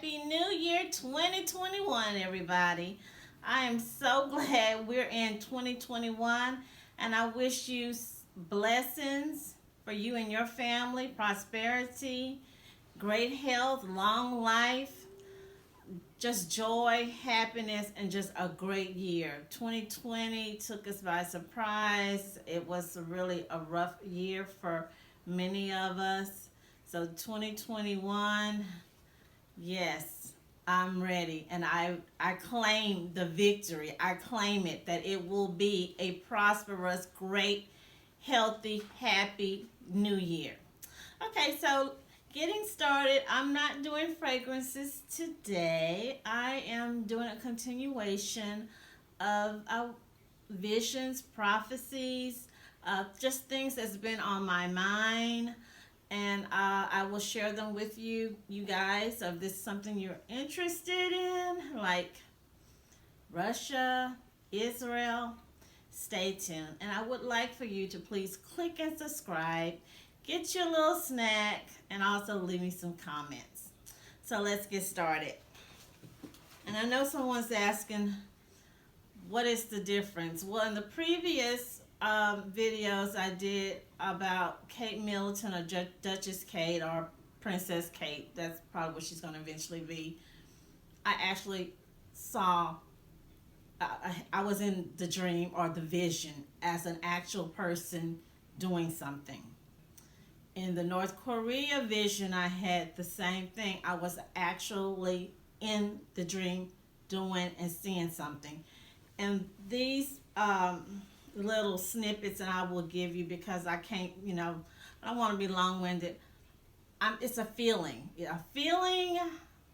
Happy New Year 2021, everybody. I am so glad we're in 2021, and I wish you blessings for you and your family, prosperity, great health, long life, just joy, happiness, and just a great year. 2020 took us by surprise. It was really a rough year for many of us. So 2021, yes, I'm ready, and I claim the victory. I claim it that it will be a prosperous, great, healthy, happy new year. Okay, so getting started, I'm not doing fragrances today. I am doing a continuation of visions, prophecies, just things that's been on my mind, and I will share them with you guys. If this is something you're interested in, like Russia, Israel, stay tuned. And I would like for you to please click and subscribe, get your little snack, and also leave me some comments. So let's get started. And I know someone's asking, what is the difference? Well, in the previous videos I did about Kate Middleton, or Duchess Kate, or Princess Kate, that's probably what she's going to eventually be. I actually saw, I was in the dream or the vision as an actual person doing something. In the North Korea vision, I had the same thing. I was actually in the dream doing and seeing something. And these little snippets that I will give you, because I can't, I don't want to be long-winded. It's a feeling. A feeling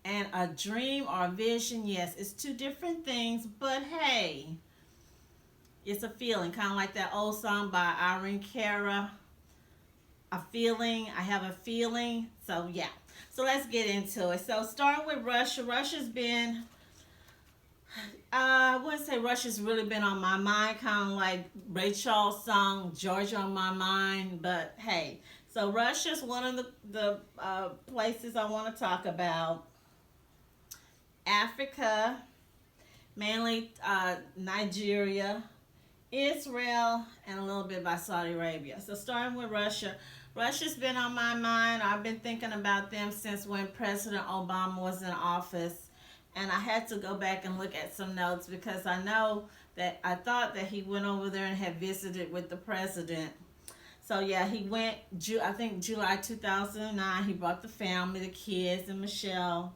and a dream or a vision, yes, it's two different things, but hey, it's a feeling. Kind of like that old song by Irene Cara, a feeling. I have a feeling. So yeah, so let's get into it. So starting with Russia. Russia's been, I wouldn't say Russia's really been on my mind, kind of like Ray Charles' song Georgia on my mind, but hey, so Russia's one of the places I want to talk about. Africa, mainly Nigeria, Israel, and a little bit by Saudi Arabia. So starting with Russia. Russia's been on my mind. I've been thinking about them since when President Obama was in office. And I had to go back and look at some notes, because I know that I thought that he went over there and had visited with the president. So yeah, he went, I think July 2009. He brought the family, the kids, and Michelle.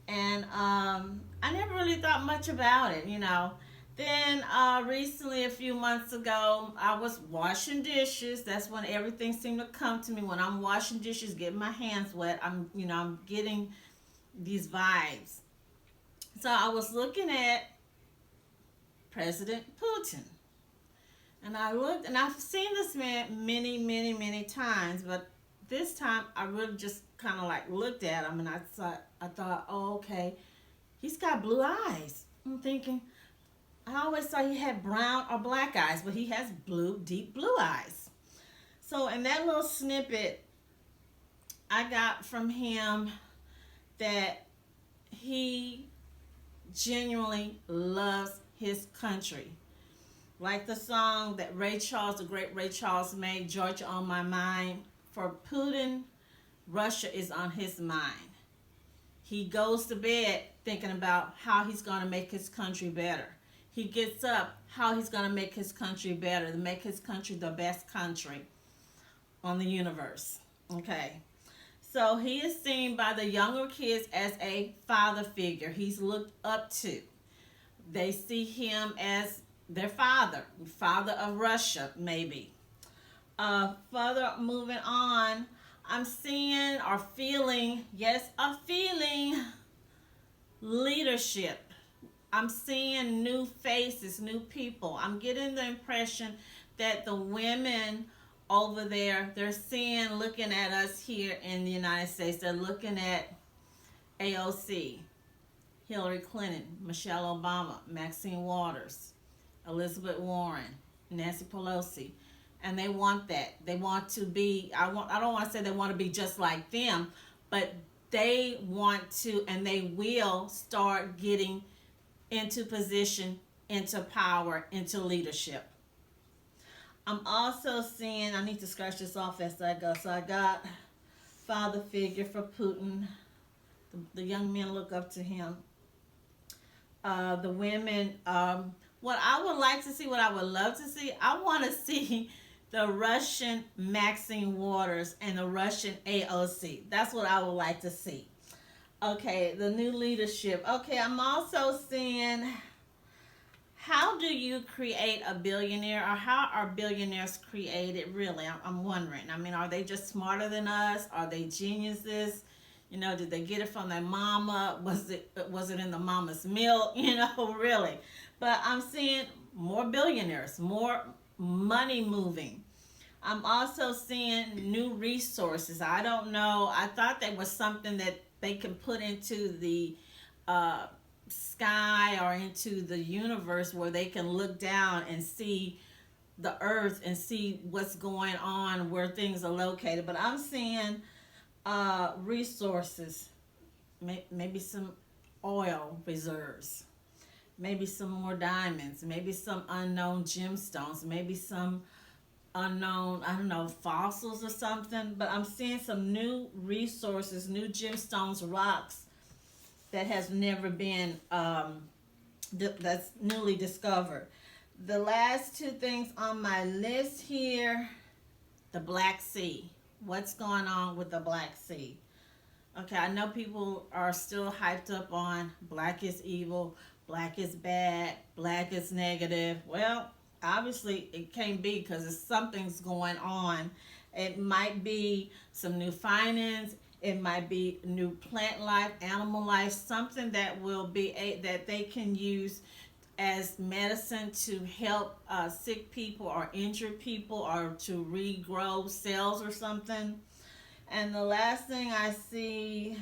And I never really thought much about it. Then recently, a few months ago, I was washing dishes. That's when everything seemed to come to me. When I'm washing dishes, getting my hands wet, I'm getting these vibes. So I was looking at President Putin. And I looked, and I've seen this man many, many, many times, but this time I really just kind of like looked at him, and I thought, oh, okay, he's got blue eyes. I'm thinking, I always thought he had brown or black eyes, but he has deep blue eyes. So in that little snippet, I got from him that he genuinely loves his country. Like the song that the great Ray Charles made, Georgia on My Mind. For Putin, Russia is on his mind. He goes to bed thinking about how he's going to make his country better. He gets up, how he's going to make his country better, to make his country the best country on the universe. Okay. So he is seen by the younger kids as a father figure. He's looked up to. They see him as their father of Russia, maybe. Further moving on, I'm seeing or feeling, yes, a feeling leadership. I'm seeing new faces, new people. I'm getting the impression that the women over there, they're looking at us here in the United States. They're looking at AOC, Hillary Clinton, Michelle Obama, Maxine Waters, Elizabeth Warren, Nancy Pelosi. And they want that. They want to be, I don't want to say they want to be just like them, but they want to and they will start getting into position, into power, into leadership. I'm also seeing, I need to scratch this off as I go. So I got father figure for Putin. The young men look up to him. The women, what I would like to see, what I would love to see, I want to see the Russian Maxine Waters and the Russian AOC. That's what I would like to see. Okay, the new leadership. Okay, I'm also seeing, how do you create a billionaire, or how are billionaires created really? I'm wondering. I mean, are they just smarter than us? Are they geniuses? You know, did they get it from their mama? Was it in the mama's milk? You know, really. But I'm seeing more billionaires, more money moving. I'm also seeing new resources. I don't know. I thought there was something that they can put into the sky or into the universe where they can look down and see the earth and see what's going on, where things are located. But I'm seeing resources, maybe some oil reserves, maybe some more diamonds, maybe some unknown gemstones, maybe some unknown, I don't know, fossils or something. But I'm seeing some new resources, new gemstones, rocks that has never been that's newly discovered. The last two things on my list here, the Black Sea. What's going on with the Black Sea? Okay, I know people are still hyped up on black is evil, black is bad, black is negative. Well, obviously it can't be, because something's going on. It might be some new finance. It might be new plant life, animal life, something that will be that they can use as medicine to help sick people or injured people, or to regrow cells or something. And the last thing I see,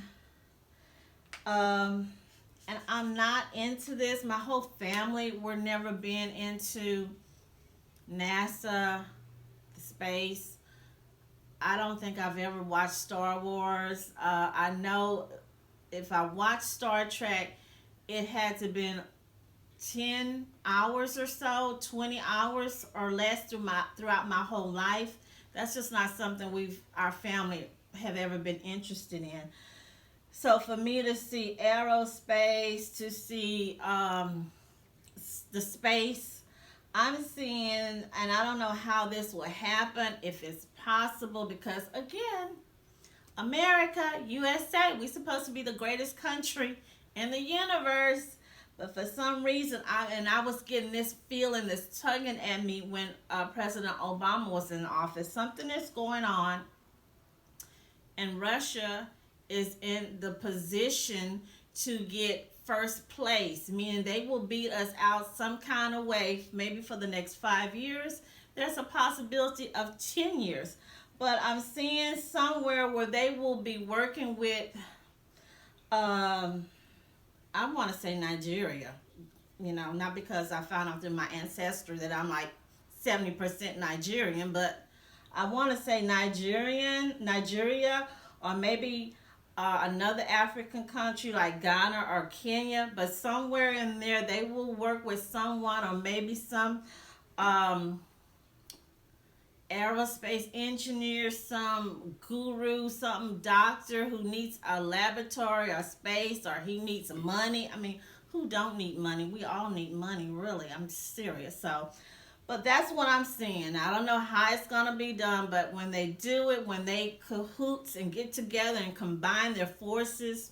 and I'm not into this. My whole family, we're never been into NASA, the space. I don't think I've ever watched Star Wars. I know if I watched Star Trek, it had to been 10 hours or so, 20 hours or less throughout my whole life. That's just not something our family have ever been interested in. So for me to see aerospace, to see the space, I'm seeing, and I don't know how this will happen, if it's possible, because again, America, USA, we're supposed to be the greatest country in the universe. But for some reason, I was getting this feeling, this tugging at me when President Obama was in office. Something is going on, and Russia is in the position to get first place, meaning they will beat us out some kind of way, maybe for the next 5 years. There's a possibility of 10 years. But I'm seeing somewhere where they will be working with, I want to say Nigeria. You know, not because I found out through my ancestry that I'm like 70% Nigerian, but I want to say Nigeria, or maybe another African country like Ghana or Kenya. But somewhere in there, they will work with someone, or maybe some aerospace engineer, some guru, some doctor who needs a laboratory or space, or he needs money. I mean, who don't need money? We all need money, really. I'm serious. So, but that's what I'm seeing. I don't know how it's going to be done, but when they do it, when they cahoots and get together and combine their forces,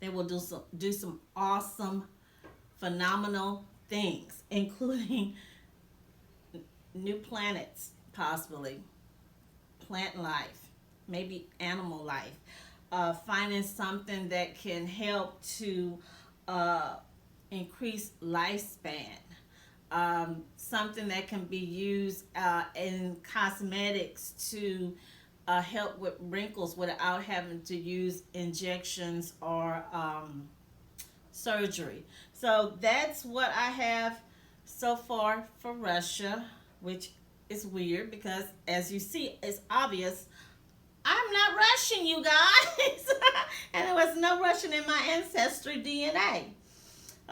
they will do some awesome, phenomenal things, including new planets, possibly, plant life, maybe animal life, finding something that can help to increase lifespan, something that can be used in cosmetics to help with wrinkles without having to use injections or surgery. So that's what I have so far for Russia, which is weird because, as you see, it's obvious I'm not Russian, you guys. And there was no Russian in my ancestry DNA.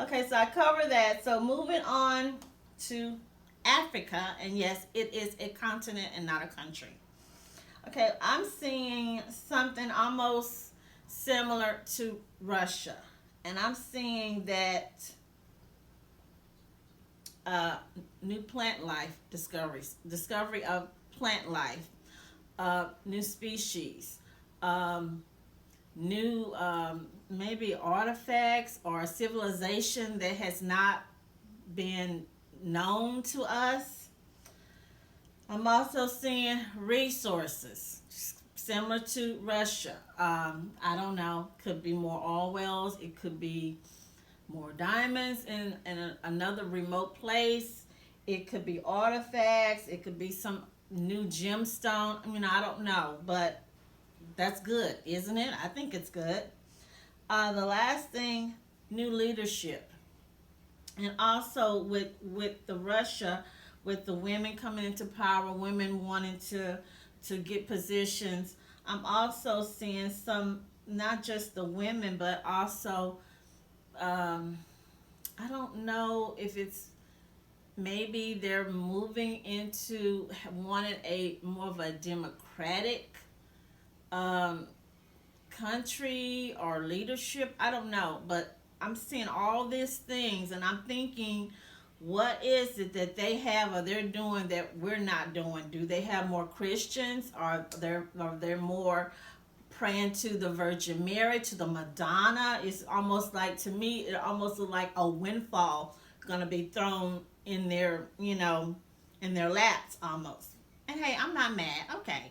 Okay, so I cover that. So moving on to Africa, and yes, it is a continent and not a country. Okay, I'm seeing something almost similar to Russia, and I'm seeing that uh, new plant life discoveries, discovery of plant life, new species, um, new maybe artifacts or civilization that has not been known to us. I'm also seeing resources similar to Russia. I don't know. Could be more oil wells. It could be more diamonds in another remote place. It could be artifacts. It could be some new gemstone. I mean, I don't know, but that's good, isn't it? I think it's good. The last thing, new leadership, and also with the Russia, with the women coming into power, women wanting to get positions. I'm also seeing some, not just the women, but also um, I don't know if it's maybe they're moving into wanting a more of a democratic um, country or leadership. I don't know, but I'm seeing all these things, and I'm thinking, what is it that they have or they're doing that we're not doing? Do they have more Christians? Are they more praying to the Virgin Mary, to the Madonna? It's almost like, to me, it almost looks like a windfall gonna be thrown in their, in their laps almost. And hey, I'm not mad. Okay.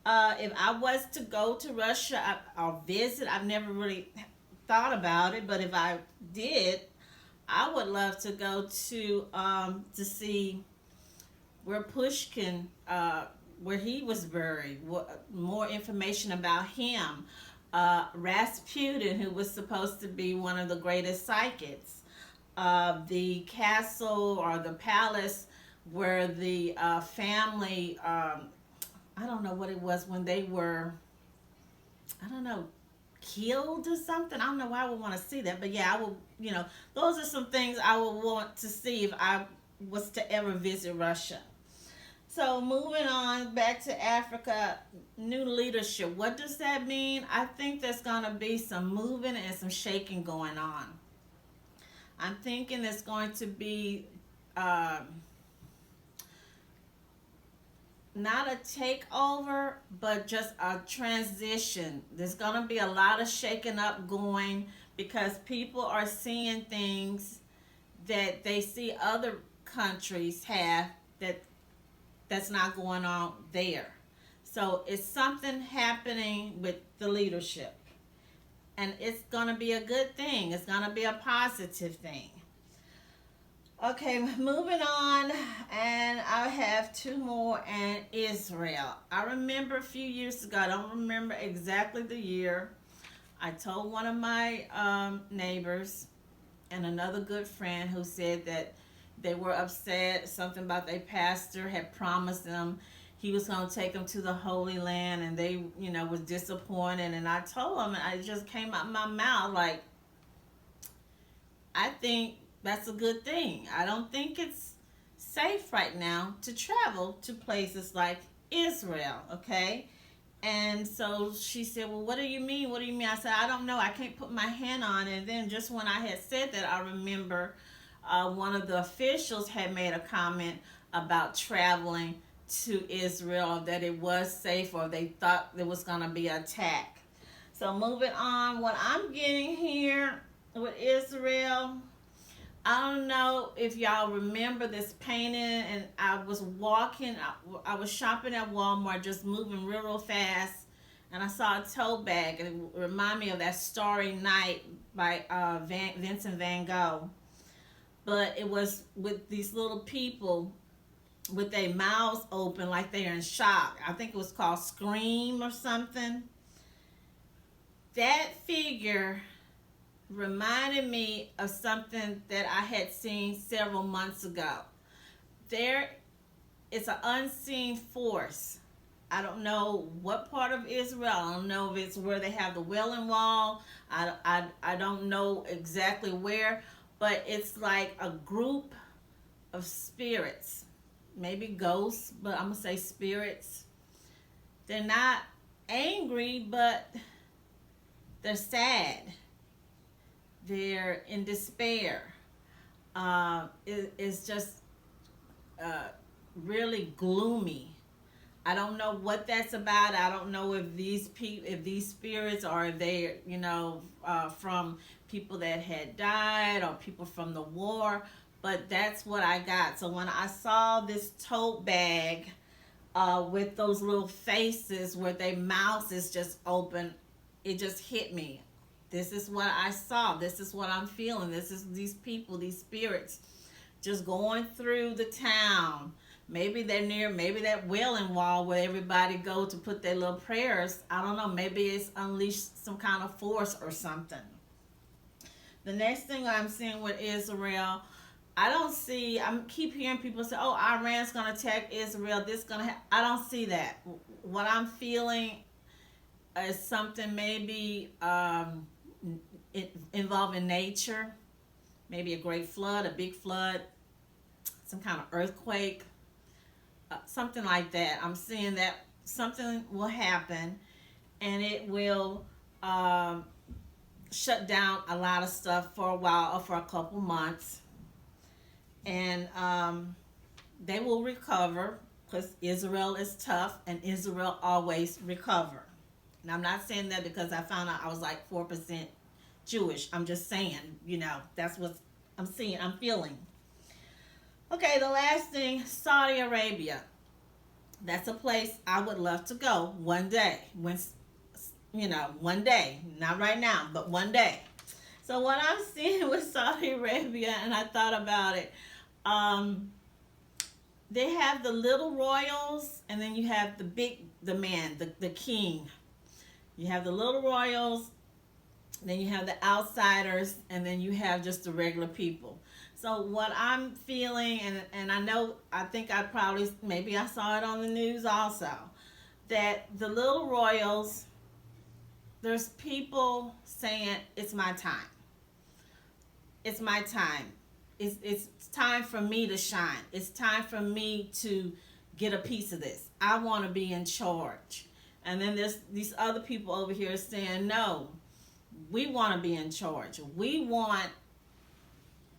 If I was to go to Russia or visit, I've never really thought about it, but if I did, I would love to go to see where Pushkin, where he was buried. More information about him. Rasputin, who was supposed to be one of the greatest psychics. The castle or the palace where the family, I don't know what it was when they were, I don't know, killed or something. I don't know why I would want to see that, but yeah, I will. Those are some things I would want to see if I was to ever visit Russia. So moving on back to Africa, new leadership. What does that mean? I think there's gonna be some moving and some shaking going on. I'm thinking there's going to be not a takeover, but just a transition. There's going to be a lot of shaking up going because people are seeing things that they see other countries have that's not going on there. So it's something happening with the leadership. And it's going to be a good thing. It's going to be a positive thing. Okay, moving on, and I have two more, and Israel. I remember a few years ago, I don't remember exactly the year, I told one of my neighbors and another good friend who said that they were upset, something about their pastor had promised them he was going to take them to the Holy Land, and they, was disappointed, and I told them, and it just came out my mouth, like, I think that's a good thing. I don't think it's safe right now to travel to places like Israel, okay? And so she said, well, what do you mean? What do you mean? I said, I don't know. I can't put my hand on it. And then just when I had said that, I remember one of the officials had made a comment about traveling to Israel, that it was safe, or they thought there was going to be an attack. So moving on, what I'm getting here with Israel, I don't know if y'all remember this painting, and I was walking, I was shopping at Walmart, just moving real fast, and I saw a tote bag, and it reminded me of that Starry Night by Vincent van Gogh. But it was with these little people with their mouths open like they're in shock. I think it was called Scream or something. That figure reminded me of something that I had seen several months ago. There is an unseen force I don't know what part of Israel. I don't know if it's where they have the Wailing Wall. I don't know exactly where, but it's like a group of spirits, maybe ghosts, but I'm gonna say spirits. They're not angry, but they're sad. They're in despair. It's just uh, really gloomy. I don't know what that's about. I don't know if if these spirits are they, from people that had died or people from the war. But that's what I got. So when I saw this tote bag with those little faces where their mouths is just open, it just hit me. This is what I saw. This is what I'm feeling. This is these people, these spirits, just going through the town. Maybe they're near, maybe that Wailing Wall where everybody go to put their little prayers. I don't know. Maybe it's unleashed some kind of force or something. The next thing I'm seeing with Israel, I don't see. I keep hearing people say, "Oh, Iran's gonna attack Israel. This gonna." I don't see that. What I'm feeling is something maybe involving nature, maybe a great flood, a big flood, some kind of earthquake, something like that. I'm seeing that something will happen, and it will shut down a lot of stuff for a while or for a couple months, and they will recover because Israel is tough and Israel always recover. And I'm not saying that because I found out I was like 4% Jewish. I'm just saying, that's what I'm seeing, I'm feeling. Okay, the last thing, Saudi Arabia. That's a place I would love to go one day. One day. Not right now, but one day. So what I'm seeing with Saudi Arabia, and I thought about it, they have the little royals, and then you have the man, the king. You have the little royals, then you have the outsiders, and then you have just the regular people. So what I'm feeling, and I think maybe I saw it on the news also, that the little royals, there's people saying, it's my time. It's my time. It's time for me to shine. It's time for me to get a piece of this. I want to be in charge. And then there's these other people over here saying, no, we want to be in charge. We want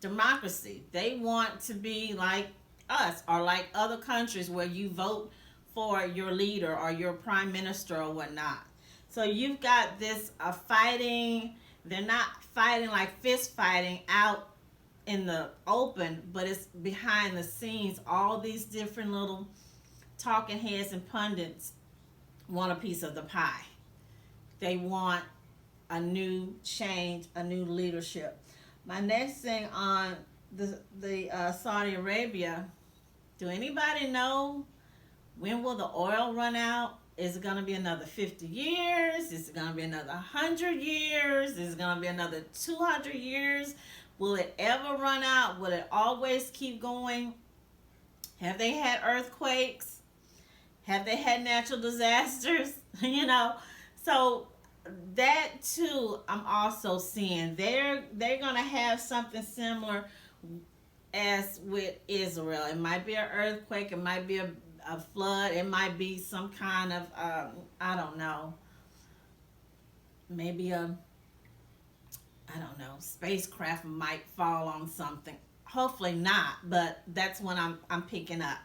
democracy. They want to be like us or like other countries where you vote for your leader or your prime minister or whatnot. So you've got this fighting. They're not fighting like fist fighting out in the open, but it's behind the scenes. All these different little talking heads and pundits want a piece of the pie. They want a new change, a new leadership. My next thing on the Saudi Arabia, do anybody know when will the oil run out? Is it going to be another 50 years? Is it going to be another 100 years? Is it going to be another 200 years? Will it ever run out? Will it always keep going? Have they had earthquakes? Have they had natural disasters? So that too, I'm also seeing they're gonna have something similar as with Israel. It might be an earthquake. It might be a flood. It might be some kind of I don't know. Maybe I don't know. Spacecraft might fall on something. Hopefully not, but that's what I'm picking up.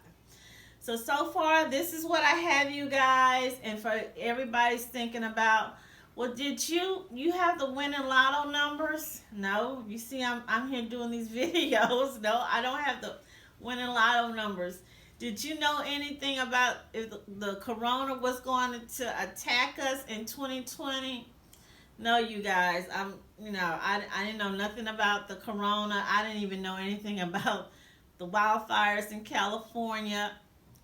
So far, this is what I have, you guys, and for everybody's thinking about. Well, did you have the winning lotto numbers? No, you see, I'm here doing these videos. No, I don't have the winning lotto numbers. Did you know anything about if the corona was going to attack us in 2020? No, you guys. I didn't know nothing about the corona. I didn't even know anything about the wildfires in California.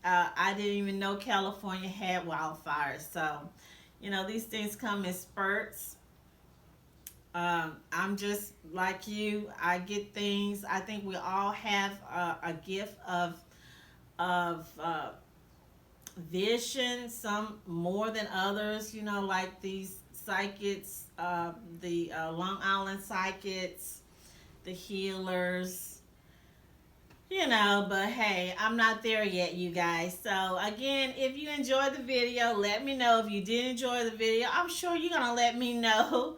I didn't even know California had wildfires. So, these things come in spurts. I'm just like you. I get things. I think we all have a gift of vision, some more than others, you know, like these psychics, the Long Island psychics, the healers, you know, but hey, I'm not there yet, you guys. So again, if you enjoyed the video, let me know. If you did enjoy the video, I'm sure you're gonna let me know.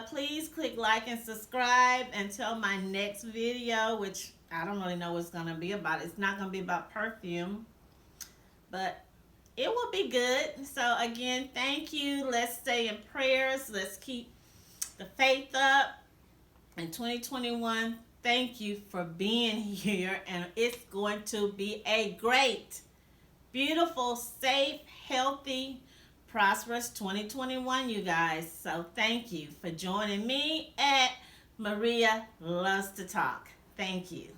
Please click like and subscribe until my next video, which I don't really know what it's gonna be about. It's not gonna be about perfume, but it will be good. So again, thank you. Let's stay in prayers. Let's keep the faith up in 2021. Thank you for being here, and it's going to be a great, beautiful, safe, healthy, prosperous 2021, you guys. So thank you for joining me at Maria Loves to Talk. Thank you.